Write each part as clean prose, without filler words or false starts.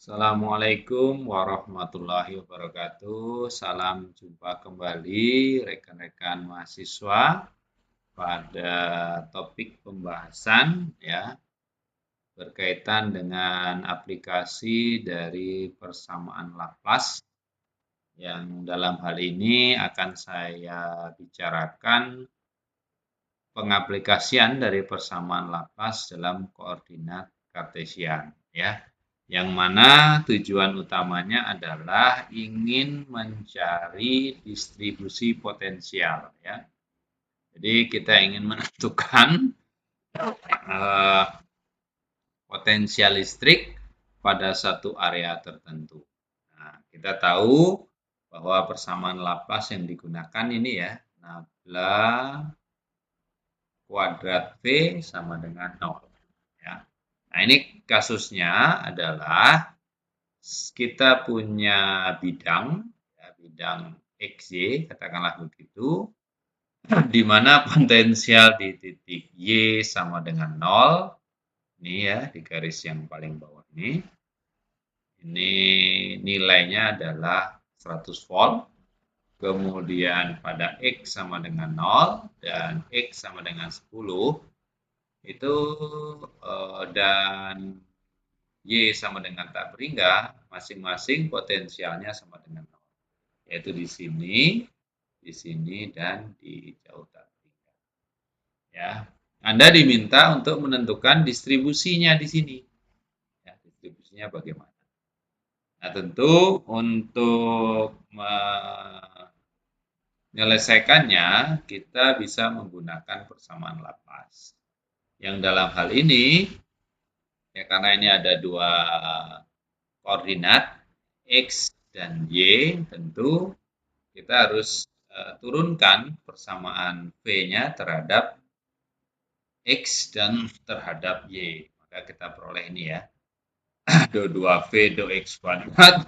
Assalamualaikum warahmatullahi wabarakatuh. Salam jumpa kembali rekan-rekan mahasiswa pada topik pembahasan ya berkaitan dengan aplikasi dari persamaan Laplace yang dalam hal ini akan saya bicarakan pengaplikasian dari persamaan Laplace dalam koordinat Kartesian ya. Yang mana tujuan utamanya adalah ingin mencari distribusi potensial ya. Jadi kita ingin menentukan potensial listrik pada satu area tertentu. Nah, kita tahu bahwa persamaan Laplace yang digunakan ini ya, nabla kuadrat V sama dengan 0 ya. Nah, ini kasusnya adalah kita punya bidang, ya, bidang XY, katakanlah begitu, di mana potensial di titik Y sama dengan 0, ini ya, di garis yang paling bawah ini nilainya adalah 100 volt, kemudian pada X sama dengan 0, dan X sama dengan 10, itu dan Y sama dengan tak berhingga, masing-masing potensialnya sama dengan 0. Yaitu di sini, dan di jauh tak berhingga. Ya. Anda diminta untuk menentukan distribusinya di sini. Ya, distribusinya bagaimana? Nah, tentu untuk menyelesaikannya, kita bisa menggunakan persamaan Laplace. Yang dalam hal ini, ya karena ini ada dua koordinat X dan Y, tentu kita harus turunkan persamaan V-nya terhadap X dan terhadap Y. Maka kita peroleh ini ya. Do 2V do X kuadrat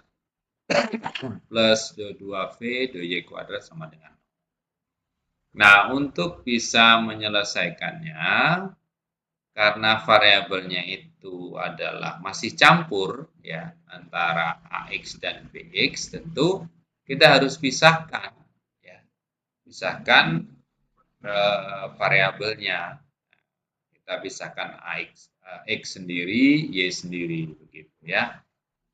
plus do 2V do Y kuadrat sama dengan 0. Nah, untuk bisa menyelesaikannya, karena variabelnya itu adalah masih campur ya antara AX dan BX, tentu kita harus pisahkan ya. Pisahkan variabelnya. Kita pisahkan X sendiri, Y sendiri begitu ya.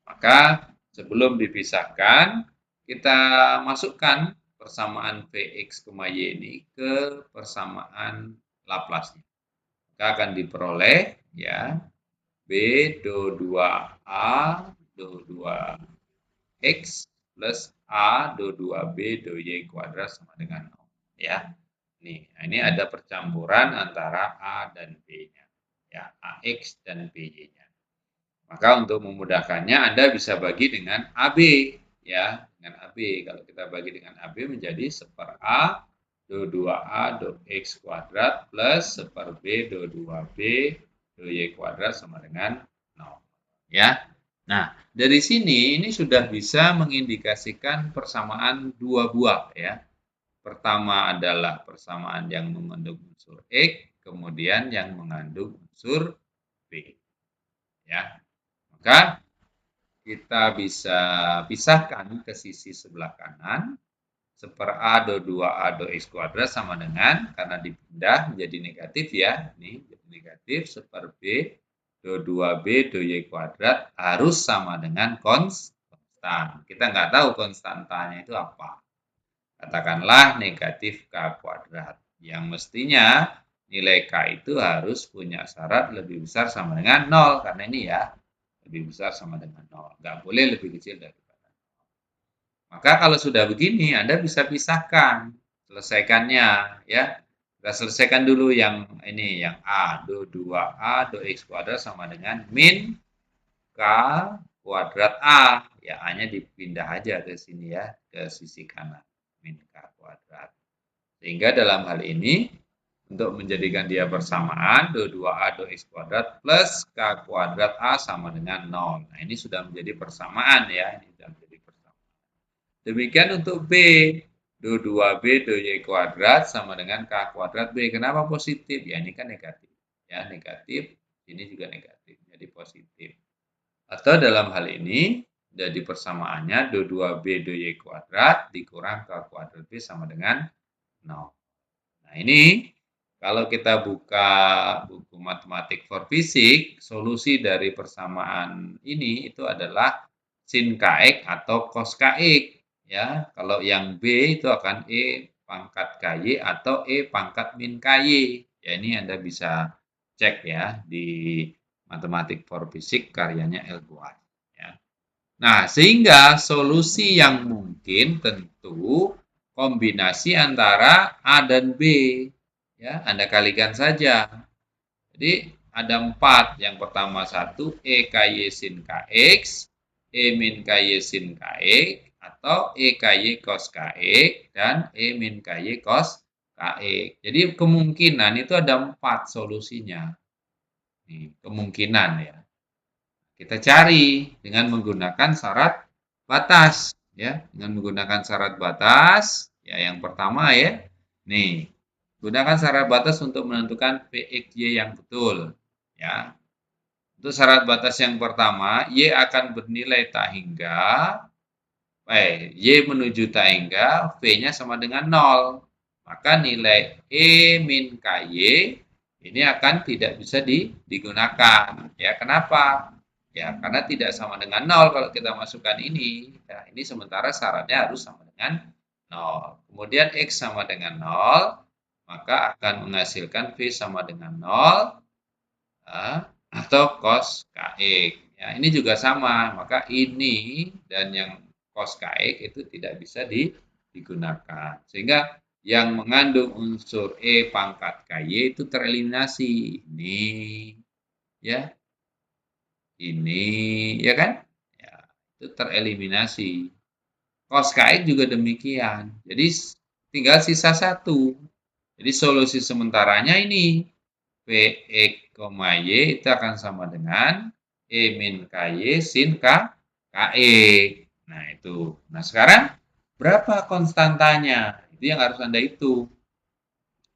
Maka sebelum dipisahkan, kita masukkan persamaan Vx, Y ini ke persamaan Laplace-nya. Maka akan diperoleh ya B do 2A do 2X plus A do 2B do Y kuadrat sama dengan 0 ya. Ini ada percampuran antara A dan B-nya, ya, AX dan BY-nya. Maka untuk memudahkannya, Anda bisa bagi dengan AB, ya, dengan AB. Kalau kita bagi dengan AB menjadi 1/A do 2A do X kuadrat plus 1/B do 2B do Y kuadrat sama dengan 0. Ya. Nah, dari sini ini sudah bisa mengindikasikan persamaan dua buah, ya. Pertama adalah persamaan yang mengandung unsur X, kemudian yang mengandung unsur B. Ya. Maka kita bisa pisahkan ke sisi sebelah kanan. 1/A do 2A do X kuadrat sama dengan, karena dipindah menjadi negatif ya, ini jadi negatif, 1/B do 2B do Y kuadrat harus sama dengan konstan. Kita nggak tahu konstantanya itu apa. Katakanlah negatif K kuadrat, yang mestinya nilai K itu harus punya syarat lebih besar sama dengan 0, karena ini ya, lebih besar sama dengan 0. Nggak boleh lebih kecil daripada 0. Maka kalau sudah begini, Anda bisa pisahkan, selesaikannya ya. Kita selesaikan dulu yang ini, yang A, do 2A do X kuadrat sama dengan min K kuadrat A. Ya, A-nya dipindah aja ke sini ya, ke sisi kanan. Min K kuadrat. Sehingga dalam hal ini, untuk menjadikan dia persamaan, do 2A do X kuadrat plus K kuadrat A sama dengan 0. Nah, ini sudah menjadi persamaan ya. Ini sudah menjadi persamaan. Demikian untuk B. Do 2B do Y kuadrat sama dengan K kuadrat B. Kenapa positif? Ya, ini kan negatif. Ya, negatif. Ini juga negatif. Jadi positif. Atau dalam hal ini, jadi persamaannya do2b do-y kuadrat dikurang ke kuadrat b sama dengan 0. Nah ini, kalau kita buka buku matematik for fisik, solusi dari persamaan ini itu adalah sin kx atau cos kx. Ya, kalau yang B itu akan E pangkat KY atau E pangkat min KY. Ya, ini Anda bisa cek ya di matematik for fisik karyanya Elguard. Ya. Nah, sehingga solusi yang mungkin tentu kombinasi antara A dan B. Ya, Anda kalikan saja. Jadi ada 4. Yang pertama 1 E KY sin KX, E min KY sin KX, atau E KY cos KX, dan E min KY cos KX. Jadi kemungkinan itu ada 4 solusinya. Nih, kemungkinan ya. Kita cari dengan menggunakan syarat batas. Ya, dengan menggunakan syarat batas. Ya, yang pertama ya. Nih, gunakan syarat batas untuk menentukan PXY yang betul. Ya. Untuk syarat batas yang pertama, Y akan bernilai tak hingga, Y menuju tak hingga, V-nya sama dengan 0. Maka nilai E min KY ini akan tidak bisa digunakan. Ya, kenapa? Ya, karena tidak sama dengan 0 kalau kita masukkan ini. Ya, ini sementara syaratnya harus sama dengan 0. Kemudian X sama dengan 0, maka akan menghasilkan V sama dengan 0, atau cos KX. Ya, ini juga sama, maka ini dan yang cos KX itu tidak bisa digunakan. Sehingga yang mengandung unsur E pangkat KY itu tereliminasi. Ini, ya, ini, ya kan? Ya, itu tereliminasi. Cos KX juga demikian. Jadi tinggal sisa 1. Jadi solusi sementaranya ini. Px, Y itu akan sama dengan E min KY sin KX. Nah itu. Nah sekarang berapa konstantanya? Itu yang harus Anda hitung.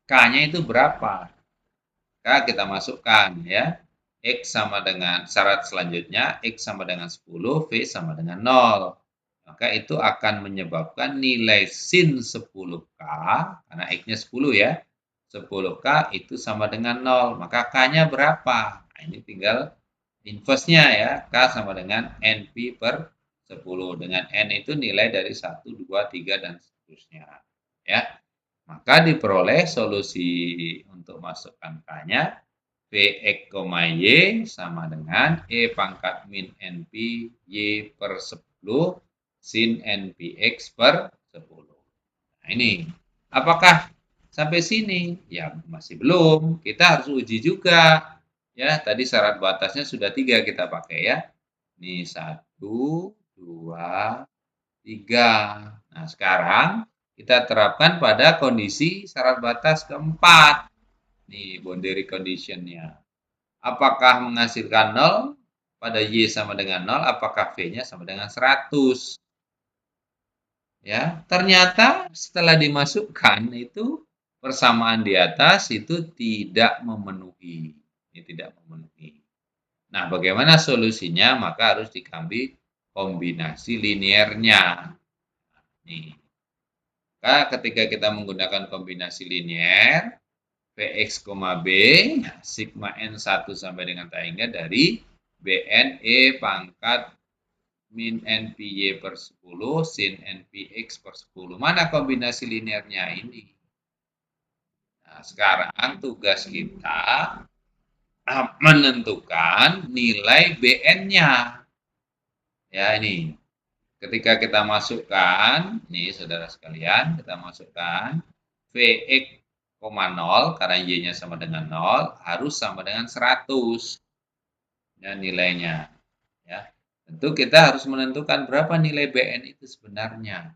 K-nya itu berapa? K kita masukkan ya. X sama dengan syarat selanjutnya, X sama dengan 10, V sama dengan 0. Maka itu akan menyebabkan nilai sin 10K, karena X-nya 10 ya, 10K itu sama dengan 0. Maka K-nya berapa? Nah, ini tinggal inverse-nya ya. K sama dengan NP per 10. Dengan N itu nilai dari 1, 2, 3, dan seterusnya. Ya. Maka diperoleh solusi untuk masukkan K-nya. Vx, Y sama dengan E pangkat min NP Y per 10 sin NPX per 10. Nah ini, apakah sampai sini? Ya masih belum, kita harus uji juga. Ya, tadi syarat batasnya sudah 3 kita pakai ya. Ini 1, 2, 3. Nah sekarang kita terapkan pada kondisi syarat batas keempat. Nih boundary condition-nya. Apakah menghasilkan 0 pada Y sama dengan 0, apakah V-nya sama dengan 100. Ya, ternyata setelah dimasukkan itu persamaan di atas itu tidak memenuhi. Ini tidak memenuhi. Nah, bagaimana solusinya? Maka harus diambil kombinasi linearnya. Nih. Maka ketika kita menggunakan kombinasi linear, Px, B, sigma N1 sampai dengan tak hingga dari Bn E pangkat min NPY per 10 sin NPX per 10. Mana kombinasi linearnya ini? Nah, sekarang tugas kita menentukan nilai Bn-nya. Ya, ini. Ketika kita masukkan, nih saudara sekalian, kita masukkan Vx, 0, karena Y-nya sama dengan 0, harus sama dengan 100. Ya, nilainya. Ya. Tentu kita harus menentukan berapa nilai Bn itu sebenarnya.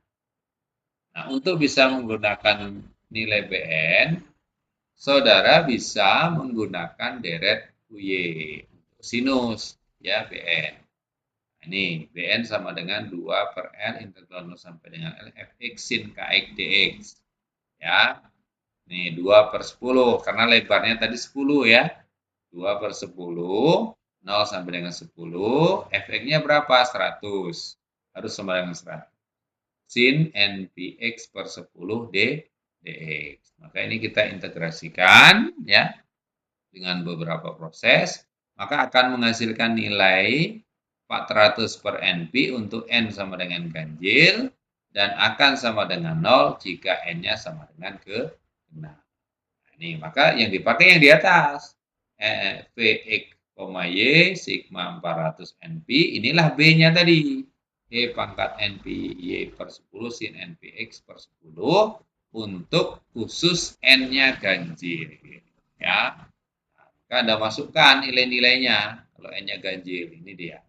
Nah, untuk bisa menggunakan nilai Bn, saudara bisa menggunakan deret UY untuk sinus, ya Bn. Ini Bn sama dengan 2 per L integral 0 sampai dengan L Fx sin Kx dx. Ya. Nih 2 per 10 karena lebarnya tadi 10 ya. 2 per 10 0 sampai dengan 10, fx-nya berapa? 100. Harus sama dengan 100. Sin npx per 10 dx. Maka ini kita integrasikan ya dengan beberapa proses, maka akan menghasilkan nilai 400 per np untuk n sama dengan ganjil dan akan sama dengan 0 jika n-nya sama dengan ke-6. Nah, ini maka yang dipakai yang di atas. Vx, y sigma 400 np, inilah B-nya tadi. Y pangkat np y per 10 sin npx per 10 untuk khusus n-nya ganjil. Ya, maka Anda masukkan nilai-nilainya. Kalau n-nya ganjil, ini dia.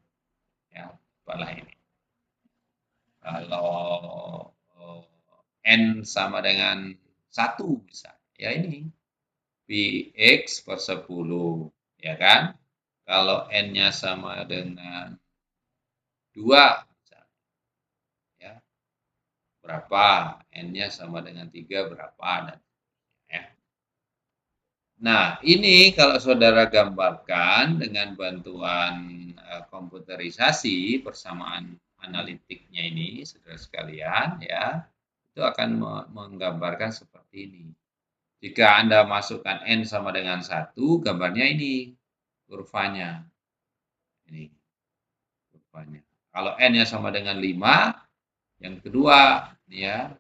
Ya, apalah ini. Kalau n sama dengan 1 bisa. Ya ini. Px per 10. Ya kan? Kalau n-nya sama dengan 2. Ya, berapa? N-nya sama dengan 3 berapa? Dan ya. Nah, ini kalau saudara gambarkan dengan bantuan komputerisasi persamaan analitiknya ini, saudara sekalian, ya, itu akan menggambarkan seperti ini. Jika Anda masukkan N sama dengan 1, gambarnya ini, kurvanya. Ini, kurvanya. Kalau N-nya sama dengan 5, yang kedua, ini ya,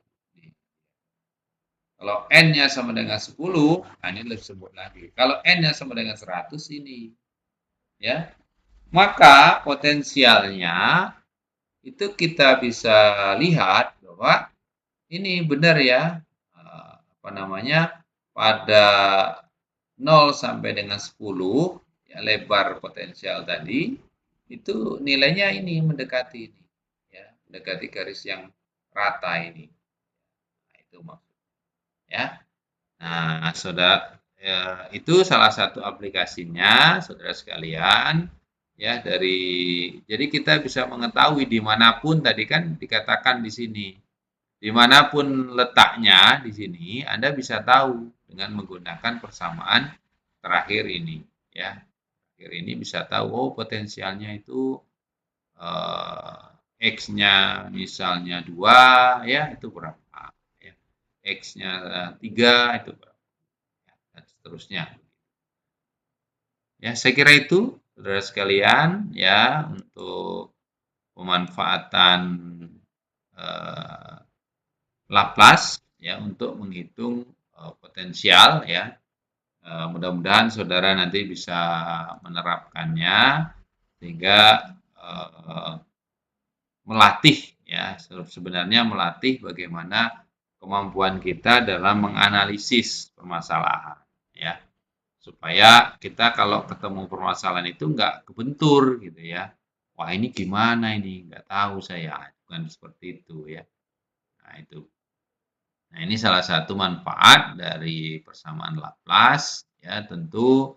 kalau N-nya sama dengan 10, nah ini lebih sebut lagi. Kalau N-nya sama dengan 100 ini. Ya. Maka potensialnya itu kita bisa lihat bahwa ini benar ya. Apa namanya? Pada 0 sampai dengan 10 ya, lebar potensial tadi itu nilainya ini mendekati ini. Ya, mendekati garis yang rata ini. Nah, itu maksudnya. Ya. Nah, saudara, ya, itu salah satu aplikasinya, saudara sekalian. Ya, jadi kita bisa mengetahui dimanapun tadi kan dikatakan di sini, dimanapun letaknya di sini, Anda bisa tahu dengan menggunakan persamaan terakhir ini. Ya, terakhir ini bisa tahu, oh potensialnya itu X-nya misalnya 2, ya itu berapa. Ya. X-nya 3, itu berapa. Ya, dan seterusnya. Ya, saya kira itu, saudara sekalian, ya, untuk pemanfaatan Laplace, ya, untuk menghitung potensial, ya. Mudah-mudahan saudara nanti bisa menerapkannya sehingga melatih, ya, sebenarnya melatih bagaimana kemampuan kita dalam menganalisis permasalahan, ya. Supaya kita kalau ketemu permasalahan itu nggak kebentur gitu ya. Wah ini gimana ini? Nggak tahu saya. Bukan seperti itu ya. Nah itu. Nah ini salah satu manfaat dari persamaan Laplace. Ya tentu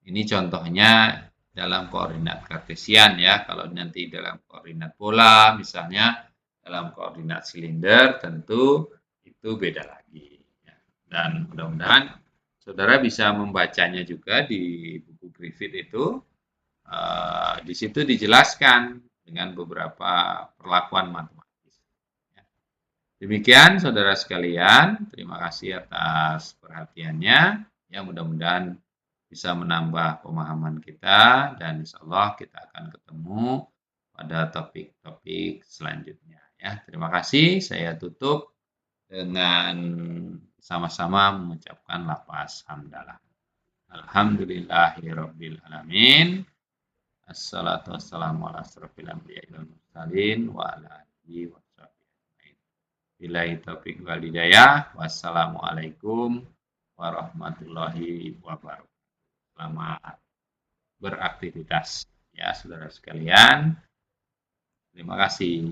ini contohnya dalam koordinat kartesian ya. Kalau nanti dalam koordinat bola misalnya dalam koordinat silinder tentu itu beda lagi. Ya. Dan mudah-mudahan saudara bisa membacanya juga di buku Griffith itu. Di situ dijelaskan dengan beberapa perlakuan matematis. Demikian saudara sekalian, terima kasih atas perhatiannya. Ya mudah-mudahan bisa menambah pemahaman kita dan insya Allah kita akan ketemu pada topik-topik selanjutnya. Ya, terima kasih. Saya tutup dengan sama-sama mengucapkan lafaz hamdalah. Alhamdulillahirabbil alamin. Assalatu wassalamu ala asrofil anbiya'i wal mursalin wa ala alihi washabihi. Billahi taufiq wal hidayah. Wassalamualaikum warahmatullahi wabarakatuh. Selamat beraktivitas ya saudara sekalian. Terima kasih.